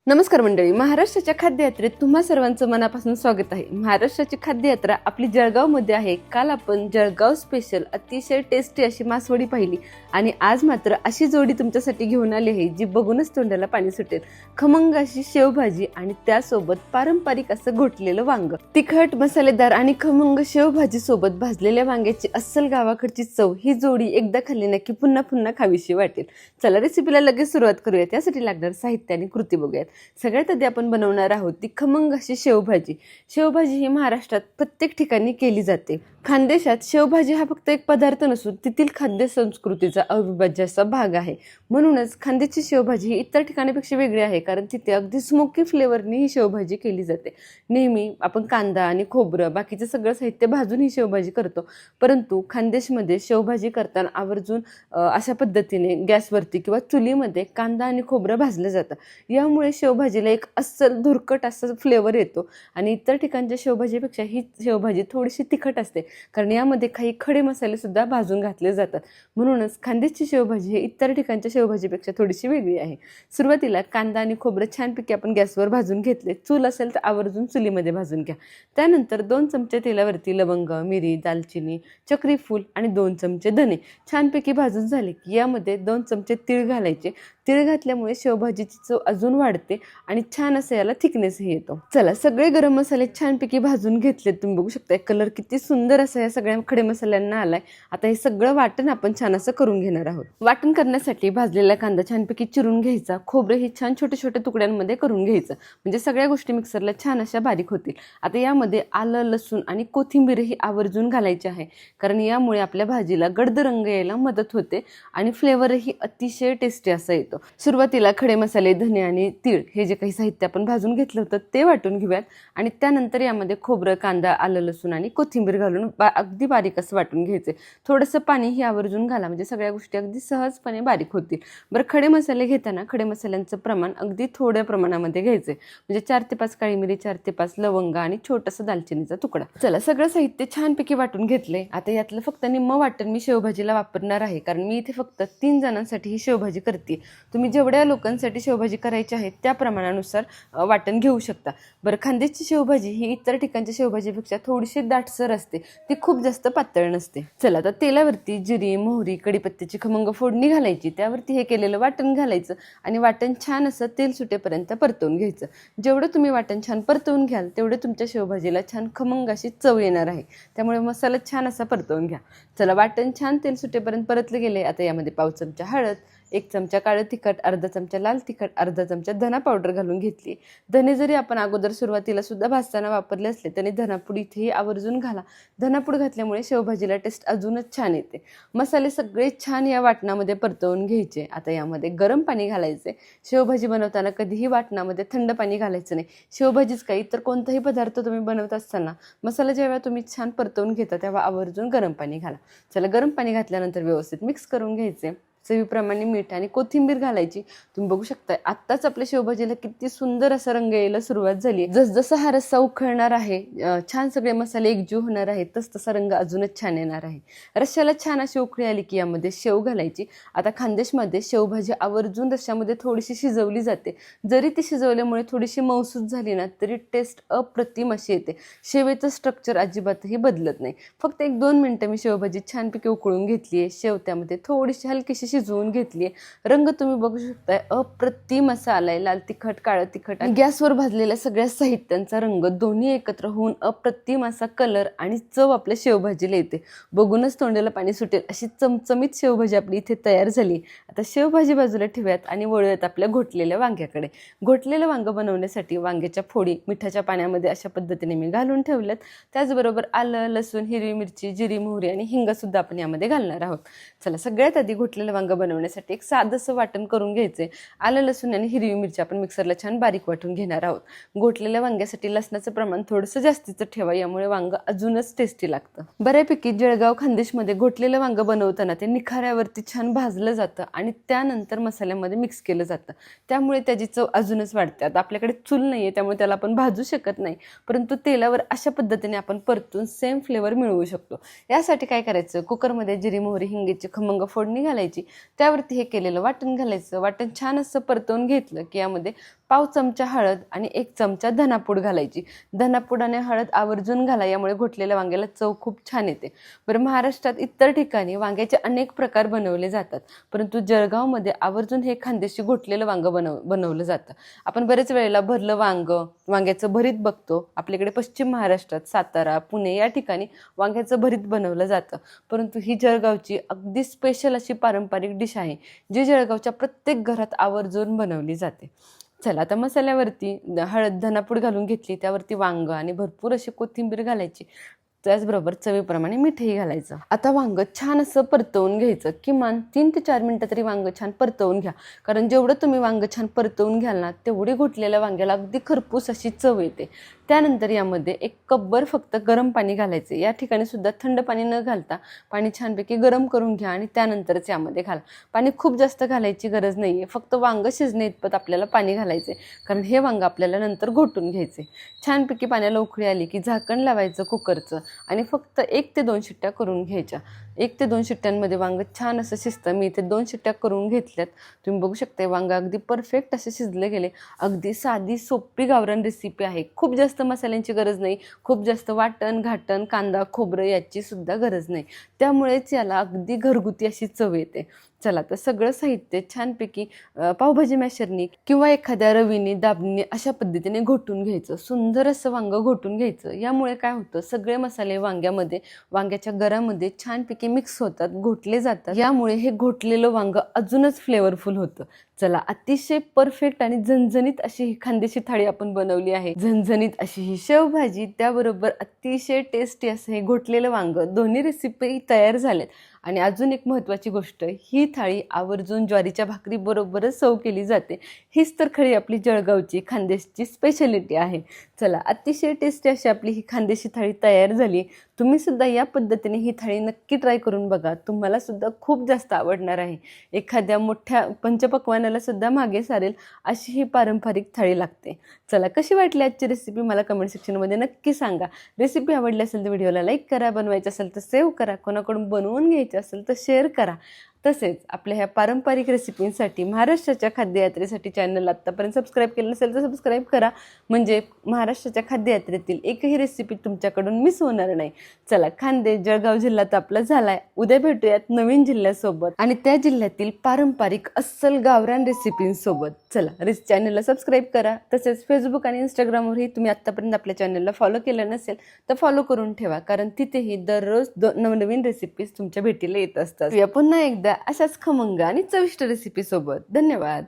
नमस्कार मंडळी, महाराष्ट्राच्या खाद्ययात्रेत तुम्हा सर्वांचं मनापासून स्वागत आहे. महाराष्ट्राची खाद्ययात्रा आपली जळगावमध्ये आहे. काल आपण जळगाव स्पेशल अतिशय टेस्टी अशी मासवडी पाहिली आणि आज मात्र अशी जोडी तुमच्यासाठी घेऊन आली आहे जी बघूनच तोंडाला पाणी सुटेल. खमंग अशी शेवभाजी आणि त्यासोबत पारंपरिक असं घोटलेलं वांग. तिखट, मसालेदार आणि खमंग शेवभाजी सोबत भाजलेल्या वांग्याची अस्सल गावाकडची चव, ही जोडी एकदा खाल्ली ना की पुन्हा पुन्हा खावीशी वाटेल. चला रेसिपीला लगेच सुरुवात करूया. त्यासाठी लागणार साहित्य आणि कृती बघूयात. सगळ्यात आधी आपण बनवणार आहोत ती खमंग अशी शेवभाजी. शेवभाजी ही महाराष्ट्रात प्रत्येक ठिकाणी केली जाते. खानदेशात शेवभाजी हा फक्त एक पदार्थ नसून तेथील खाद्य संस्कृतीचा अविभाज्य असा भाग आहे. म्हणूनच खानदेशची शेवभाजी ही इतर ठिकाणापेक्षा वेगळी आहे, कारण तिथे अगदी स्मोकी फ्लेवरनी ही शेवभाजी केली जाते. नेहमी आपण कांदा आणि खोबरं बाकीचं सगळं साहित्य भाजून ही शेवभाजी करतो, परंतु खानदेशमध्ये शेवभाजी करताना आवर्जून अशा पद्धतीने गॅसवरती किंवा चुलीमध्ये कांदा आणि खोबरं भाजलं जातं. यामुळे शेवभाजीला एक अस्सल धुरकट असं फ्लेवर येतो आणि इतर ठिकाणच्या शेवभाजीपेक्षा ही शेवभाजी थोडीशी तिखट असते, कारण यामध्ये काही खडे मसाले सुद्धा भाजून घातले जातात. म्हणूनच खानदेशची शेवभाजी ही इतर ठिकाणच्या शेवभाजीपेक्षा थोडीशी वेगळी आहे. सुरुवातीला कांदा आणि खोबरं छानपैकी आपण गॅसवर भाजून घेतले. चूल असेल तर आवर्जून चुलीमध्ये भाजून घ्या. त्यानंतर 2 चमचे तेलावरती लवंग, मिरी, दालचिनी, चक्री फूल आणि 2 चमचे धने छानपैकी भाजून झाले की यामध्ये 2 चमचे तीळ घालायचे. तीळ घातल्यामुळे शेवभाजीची चव अजून वाढते आणि छान असं याला थिकनेसही येतो. चला, सगळे गरम मसाले छानपैकी भाजून घेतले. तुम्ही बघू शकता कलर किती सुंदर असा या सगळ्या खडे मसाल्यांना आलाय. आता हे सगळं वाटण आपण छान असं करून घेणार आहोत. वाटण करण्यासाठी भाजलेला कांदा छानपैकी चिरून घ्यायचा. खोबरं ही छान छोटे छोटे तुकड्यांमध्ये करून घ्यायचं, म्हणजे सगळ्या गोष्टी मिक्सरला छान अशा बारीक होतील. आता यामध्ये आलं, लसूण आणि कोथिंबीर ही आवर्जून घालायची आहे, कारण यामुळे आपल्या भाजीला गडद रंग यायला मदत होते आणि फ्लेवरही अतिशय टेस्टी असा येतो. सुरुवातीला खडे मसाले, धने आणि तीळ हे जे काही साहित्य आपण भाजून घेतलं होतं ते वाटून घेऊयात आणि त्यानंतर यामध्ये खोबरं, कांदा, आलं, लसूण आणि कोथिंबीर घालून अगदी बारीक असं वाटून घ्यायचे. थोडंसं पाणी ही आवर्जून घाला, म्हणजे सगळ्या गोष्टी अगदी सहजपणे बारीक होतील. बरं, खडे मसाले घेताना खडे मसाल्यांचं प्रमाण अगदी थोड्या प्रमाणामध्ये घ्यायचे, म्हणजे 4 ते 5 काळी मिरी, 4 ते 5 लवंग आणि छोटासा दालचिनीचा तुकडा. चला, सगळं साहित्य छानपैकी वाटून घेतले. आता यातलं फक्त निम्म वाटण मी शेवभाजीला वापरणार आहे, कारण मी इथे फक्त 3 जणांसाठी ही शेवभाजी करते. तुम्ही जेवढ्या लोकांसाठी शेवभाजी करायची आहे त्या प्रमाणानुसार वाटण घेऊ शकता. बरं, खानदेशची शेवभाजी ही इतर ठिकाणच्या शेवभाजीपेक्षा थोडीशी दाटसर असते, ती खूप जास्त पातळ नसते. चला, तर तेलावरती जिरी, मोहरी, कढीपत्त्याची खमंग फोडणी घालायची. त्यावरती हे केलेलं वाटण घालायचं आणि वाटण छान असं तेल सुटेपर्यंत परतवून घ्यायचं. जेवढं तुम्ही वाटण छान परतवून घ्याल तेवढे तुमच्या शेवभाजीला छान खमंग अशी चव येणार आहे. त्यामुळे मसाला छान असा परतवून घ्या. चला, वाटण छान तेल सुटेपर्यंत परतले गेले. आता यामध्ये 1 चमचा हळद, 1 चमचा काळं तिखट, अर्धा चमचा लाल तिखट, अर्धा चमचा धना पावडर घालून घेतली. धने जरी आपण अगोदर सुरुवातीला सुद्धा भाजताना वापरले असले तरी धनापूड इथेही आवर्जून घाला. धनापूड घातल्यामुळे शेवभाजीला टेस्ट अजूनच छान येते. मसाले सगळे छान या वाटणामध्ये परतवून घ्यायचे. आता यामध्ये गरम पाणी घालायचे. शेवभाजी बनवताना कधीही वाटणामध्ये थंड पाणी घालायचं नाही. शेवभाजीच काही तर कोणताही पदार्थ तुम्ही बनवत असताना मसाला जेव्हा तुम्ही छान परतवून घेता तेव्हा आवर्जून गरम पाणी घाला. चला, गरम पाणी घातल्यानंतर व्यवस्थित मिक्स करून घ्यायचे. चवीप्रमाणे मीठ आणि कोथिंबीर घालायची. तुम्ही बघू शकता आत्ताच आपल्या शेवभाजीला किती सुंदर असा रंग यायला सुरुवात झाली. जसजसा हा रस्सा उकळणार आहे, छान सगळे मसाले एकजीव होणार आहेत, तसा रंग अजूनच छान येणार आहे. रश्श्याला छान अशी उकळी आली की यामध्ये शेव घालायची. आता खानदेशमध्ये शेवभाजी आवर्जून रश्श्यामध्ये थोडीशी शिजवली जाते. जरी ती शिजवल्यामुळे थोडीशी मऊसूत झाली ना तरी टेस्ट अप्रतिम अशी येते. शेवेचं स्ट्रक्चर अजिबातही बदलत नाही. फक्त 1-2 मिनिटं मी शेवभाजी छानपैकी उकळून घेतली आहे. शेव त्यामध्ये थोडीशी हलकीशी शिजवून घेतली. रंग तुम्ही बघू शकताय अप्रतिम असा आलाय. लाल तिखट, काळं तिखट आणि गॅसवर भाजलेल्या सगळ्या साहित्यांचा रंग दोन्ही एकत्र होऊन अप्रतिम असा कलर आणि चव आपल्या शेवभाजीला येते. बघूनच तोंडाला पाणी सुटेल अशी चमचमीत शेवभाजी आपली इथे तयार झाली. आता शेवभाजी बाजूला ठेवूयात आणि वळूयात आपल्या घोटलेल्या वांग्याकडे. घोटलेलं वांग बनवण्यासाठी वांग्याच्या फोडी मिठाच्या पाण्यामध्ये अशा पद्धतीने मी घालून ठेवल्यात. त्याचबरोबर आलं, लसूण, हिरवी मिरची, जिरी, मोहरी आणि हिंग सुद्धा आपण यामध्ये घालणार आहोत. चला, सगळ्यात आधी घोटलेलं वांग बनवण्यासाठी एक साधंसं वाटण करून घ्यायचे. आलं, लसूण आणि हिरवी मिरची आपण मिक्सरला छान बारीक वाटून घेणार आहोत. घोटलेल्या वांग्यासाठी लसणाचं प्रमाण थोडंसं जास्तीचं ठेवा, यामुळे वांग अजूनच टेस्टी लागतं. बऱ्यापैकी जळगाव, खानदेशमध्ये घोटलेलं वांग बनवताना ते निखाऱ्यावरती छान भाजलं जातं आणि त्यानंतर मसाल्यामध्ये मिक्स केलं जातं, त्यामुळे त्याची चव अजूनच वाढते. आता आपल्याकडे चूल नाहीये त्यामुळे त्याला आपण भाजू शकत नाही, परंतु तेलावर अशा पद्धतीने आपण परतून सेम फ्लेवर मिळवू शकतो. यासाठी काय करायचं, कुकरमध्ये जिरी, मोहरी, हिंगेची खमंग फोडणी घालायची. त्यावरती हे केलेलं वाटण घालायचं. वाटण छान असं परतवून घेतलं की यामध्ये पाव चमचा हळद आणि 1 चमचा धनापूड घालायची. धनापूड आणि हळद आवर्जून घाला, यामुळे घोटलेल्या वांग्याला चव खूप छान येते. बरं, महाराष्ट्रात इतर ठिकाणी वांग्याचे अनेक प्रकार बनवले जातात, परंतु जळगावमध्ये आवर्जून हे खानदेशी घोटलेलं वांगं बनवलं जातं. आपण बरेच वेळेला भरलं वांग्याचं भरीत बघतो. आपल्याकडे पश्चिम महाराष्ट्रात सातारा, पुणे या ठिकाणी वांग्याचं भरीत बनवलं जातं, परंतु ही जळगावची अगदी स्पेशल अशी पारंपरिक डिश आहे, जी जळगावच्या प्रत्येक घरात आवर्जून बनवली जाते. चला, आता मसाल्यावरती हळद धनापूड घालून घेतली, त्यावरती वांगं आणि भरपूर अशी कोथिंबीर घालायची. त्याचबरोबर चवीप्रमाणे मीठही घालायचं. आता वांगं छान असं परतवून घ्यायचं. किमान 3 ते 4 मिनिटं तरी वांगं छान परतवून घ्या, कारण जेवढं तुम्ही वांगं छान परतवून घ्याल ना, तेवढी घोटलेल्या वांग्याला अगदी खरपूस अशी चव येते. त्यानंतर यामध्ये 1 कपभर फक्त गरम पाणी घालायचे. या ठिकाणी सुद्धा थंड पाणी न घालता पाणी छानपैकी गरम करून घ्या आणि त्यानंतरच यामध्ये घाला. पाणी खूप जास्त घालायची गरज नाही आहे, फक्त वांगं शिजणे इतपत आपल्याला पाणी घालायचे, कारण हे वांगं आपल्याला नंतर घोटून घ्यायचे. छानपैकी पाण्याला उकळी आली की झाकण लावायचं कुकरचं आणि फक्त 1 ते 2 शिट्ट्या करून घ्यायच्या. 1 ते 2 शिट्ट्यांमध्ये वांगं छान असं शिजतं. मी इथे 2 शिट्ट्या करून घेतल्यात. तुम्ही बघू शकता वांगं अगदी परफेक्ट असे शिजले गेले. अगदी साधी सोपी गावरान रेसिपी आहे. खूप जास्त मसाल्यांची गरज नाही, खूप जास्त वाटण घाटण कांदा खोबरं याची सुद्धा गरज नाही. त्यामुळेच याला अगदी घरगुती अशी चव येते. चला, तर सगळं साहित्य छानपैकी पावभाजी मॅशरनी किंवा एखाद्या रवीने दाबणीने अशा पद्धतीने घोटून घ्यायचं. सुंदर असं वांगं घोटून घ्यायचं. यामुळे काय होतं, सगळे मसाले वांग्याच्या गरामध्ये छानपैकी मिक्स होतात, घोटले जातात. यामुळे हे घोटलेलं वांगं अजूनच फ्लेवरफुल होतं. चला, अतिशय परफेक्ट आणि झणझणीत अशी ही खानदेशी थाळी आपण बनवली आहे. झणझणीत अशी ही शेवभाजी, त्याबरोबर अतिशय टेस्टी असं हे घोटलेलं वांगं, दोन्ही रेसिपी तयार झाल्यात. आणि अजून एक महत्त्वाची गोष्ट, ही थाळी आवर्जून ज्वारीच्या भाकरी बरोबरच सर्व केली जाते. हीच तर खरी आपली जळगावची खानदेशची स्पेशालिटी आहे. चला, अतिशय टेस्टी अशी आपली ही खानदेशी थाळी तयार झाली. तुम्ही सुद्धा या पद्धतीने ही थाळी नक्की ट्राय करून बघा. तुम्हाला सुद्धा खूप जास्त आवडणार आहे. एखाद्या मोठ्या पंचपक्वानाला सुद्धा मागे सारेल अशी ही पारंपरिक थाळी लागते. चला, कशी वाटली आजची रेसिपी मला कमेंट सेक्शनमध्ये नक्की सांगा. रेसिपी आवडली असेल तर व्हिडिओला लाईक करा, बनवायची असेल तर सेव्ह करा, कोणाकडून बनवून घ्यायची असेल तर शेअर करा. तसेच आपल्या ह्या पारंपरिक रेसिपींसाठी, महाराष्ट्राच्या खाद्ययात्रेसाठी चॅनलला आत्तापर्यंत सबस्क्राईब केलं नसेल तर सबस्क्राईब करा, म्हणजे महाराष्ट्राच्या खाद्ययात्रेतील एकही रेसिपी तुमच्याकडून मिस होणार नाही. चला, खानदेश जळगाव जिल्हा तर आपला झालाय. उद्या भेटूयात नवीन जिल्ह्यासोबत आणि त्या जिल्ह्यातील पारंपरिक अस्सल गावरान रेसिपींसोबत. चला, चॅनलला सबस्क्राईब करा. तसेच फेसबुक आणि इंस्टाग्रामवरही तुम्ही आत्तापर्यंत आपल्या चॅनलला फॉलो केलं नसेल तर फॉलो करून ठेवा, कारण तिथेही दररोज नवनवीन रेसिपीज तुमच्या भेटीला येत असतात. पुन्हा एकदा अशाच खमंग आणि चविष्ट रेसिपी सोबत. धन्यवाद.